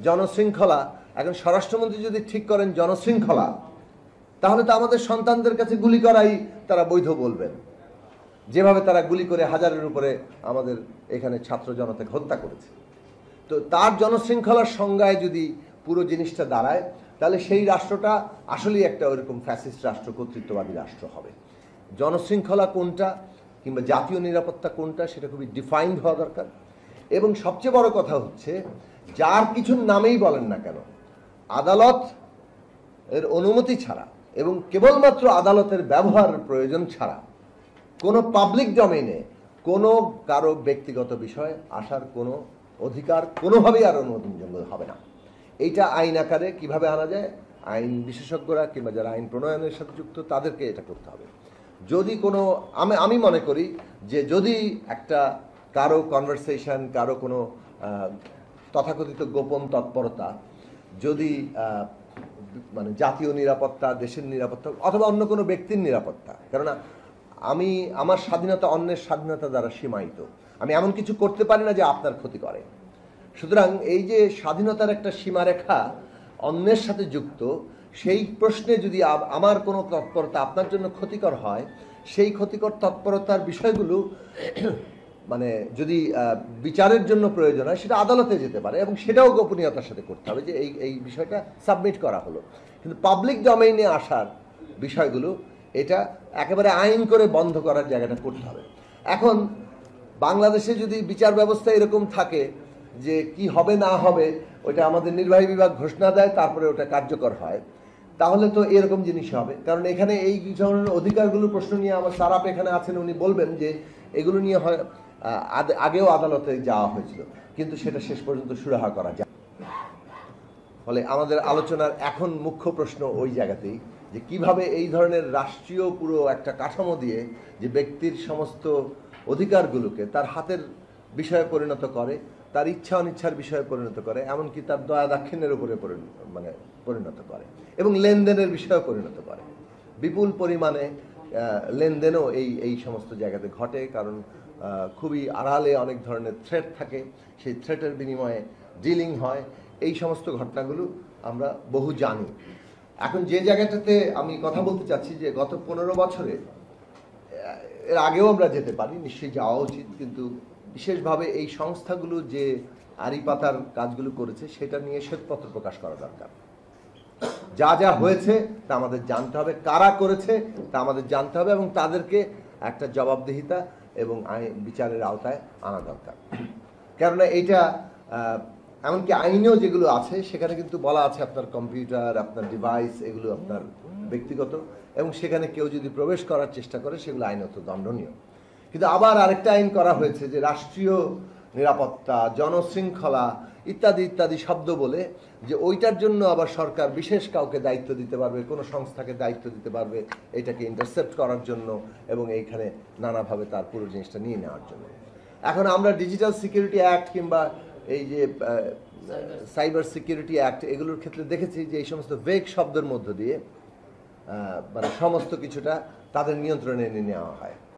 জনশৃঙ্খলা, এখন স্বরাষ্ট্রমন্ত্রী যদি ঠিক করেন জনশৃঙ্খলা, তাহলে তো আমাদের সন্তানদের কাছে গুলি করাই তারা বৈধ বলবেন, যেভাবে তারা গুলি করে হাজারের উপরে আমাদের এখানে ছাত্র জনতাকে হত্যা করেছে। তো তার জনশৃঙ্খলার সংজ্ঞায় যদি পুরো জিনিসটা দাঁড়ায়, তাহলে সেই রাষ্ট্রটা আসলেই একটা ওইরকম ফ্যাসিস্ট রাষ্ট্র, কর্তৃত্ববাদী রাষ্ট্র হবে। জনশৃঙ্খলা কোনটা কিংবা জাতীয় নিরাপত্তা কোনটা সেটা খুবই ডিফাইন্ড হওয়া দরকার। এবং সবচেয়ে বড় কথা হচ্ছে, যার কিছুর নামেই বলেন না কেন, আদালত এর অনুমতি ছাড়া এবং কেবলমাত্র আদালতের ব্যবহারের প্রয়োজন ছাড়া কোনো পাবলিক ডোমেইনে কোনো কারো ব্যক্তিগত বিষয় আসার কোনো অধিকার কোনোভাবেই আর অনুমোদনযোগ্য হবে না। এইটা আইন আকারে কিভাবে আনা যায়, আইন বিশেষজ্ঞরা কিংবা যারা আইন প্রণয়নের সাথে যুক্ত তাদেরকে এটা করতে হবে। যদি কোনো আমি মনে করি যে যদি একটা কারো কনভারসেশন, কারো কোনো তথাকথিত গোপন তৎপরতা যদি মানে জাতীয় নিরাপত্তা, দেশের নিরাপত্তা অথবা অন্য কোনো ব্যক্তির নিরাপত্তা, কেননা আমার স্বাধীনতা অন্যের স্বাধীনতা দ্বারা সীমায়িত, আমি এমন কিছু করতে পারি না যে আপনার ক্ষতি করে। সুতরাং এই যে স্বাধীনতার একটা সীমারেখা অন্যের সাথে যুক্ত, সেই প্রশ্নে যদি আমার কোনো তৎপরতা আপনার জন্য ক্ষতিকর হয়, সেই ক্ষতিকর তৎপরতার বিষয়গুলো মানে যদি বিচারের জন্য প্রয়োজন হয়, সেটা আদালতে যেতে পারে এবং সেটাও গোপনীয়তার সাথে করতে হবে যে এই বিষয়টা সাবমিট করা হলো। কিন্তু পাবলিক ডোমেইনে আসার বিষয়গুলো এটা একেবারে আইন করে বন্ধ করার জায়গাটা করতে হবে। এখন বাংলাদেশে যদি বিচার ব্যবস্থা এরকম থাকে যে কি হবে না হবে ওটা আমাদের নির্বাহী বিভাগ ঘোষণা দেয়, তারপরে ওটা কার্যকর হয়, তাহলে তো এরকম জিনিস হবে। কারণ এখানে এই ধরনের অধিকারগুলো প্রশ্ন নিয়ে আমার সারাপ এখানে আছেন, উনি বলবেন যে এগুলো নিয়ে হয় আগেও আদালতে যাওয়া হয়েছিল, কিন্তু সেটা শেষ পর্যন্ত সুরাহা করা যায়। ফলে আমাদের আলোচনার এখন মুখ্য প্রশ্ন ওই জায়গাতেই যে কিভাবে এই ধরনের রাষ্ট্রীয় পুরো একটা কাঠামো দিয়ে যে ব্যক্তির সমস্ত অধিকারগুলোকে তার হাতের বিষয়ে পরিণত করে, তার ইচ্ছা অনিচ্ছার বিষয়ে পরিণত করে, এমনকি তার দয়া দাক্ষিণ্যের উপরে পরিণত করে এবং লেনদেনের বিষয়ে পরিণত করে। বিপুল পরিমাণে লেনদেনও এই সমস্ত জায়গাতে ঘটে, কারণ খুবই আড়ালে অনেক ধরনের থ্রেট থাকে, সেই থ্রেটের বিনিময়ে ডিলিং হয়। এই সমস্ত ঘটনাগুলো আমরা বহু জানি। এখন যে জায়গাটাতে আমি কথা বলতে চাচ্ছি যে গত 15 বছরে, এর আগেও আমরা যেতে পারি, নিশ্চয়ই যাওয়া উচিত, কিন্তু বিশেষভাবে এই সংস্থাগুলো যে আড়ি পাতার কাজগুলো করেছে সেটা নিয়ে শ্বেতপত্র প্রকাশ করা দরকার। যা যা হয়েছে তা আমাদের জানতে হবে, কারা করেছে তা আমাদের জানতে হবে এবং তাদেরকে একটা জবাবদিহিতা এবং বিচারের আওতায় আনা দরকার। কেননা এইটা এমনকি আইনেও যেগুলো আছে সেখানে কিন্তু বলা আছে আপনার কম্পিউটার, আপনার ডিভাইস এগুলো আপনার ব্যক্তিগত, এবং সেখানে কেউ যদি প্রবেশ করার চেষ্টা করে সেগুলো আইনত দণ্ডনীয়। কিন্তু আবার আরেকটা আইন করা হয়েছে যে রাষ্ট্রীয় নিরাপত্তা, জনশৃঙ্খলা ইত্যাদি ইত্যাদি শব্দ বলে, যে ওইটার জন্য আবার সরকার বিশেষ কাউকে দায়িত্ব দিতে পারবে, কোনো সংস্থাকে দায়িত্ব দিতে পারবে এটাকে ইন্টারসেপ্ট করার জন্য এবং এইখানে নানাভাবে তার পুরো জিনিসটা নিয়ে নেওয়ার জন্য। এখন আমরা ডিজিটাল সিকিউরিটি অ্যাক্ট কিংবা এই যে সাইবার সিকিউরিটি অ্যাক্ট এগুলোর ক্ষেত্রে দেখেছি যে এই সমস্ত ভেগ শব্দের মধ্য দিয়ে মানে সমস্ত কিছুটা তাদের নিয়ন্ত্রণে নিয়ে নেওয়া হয়।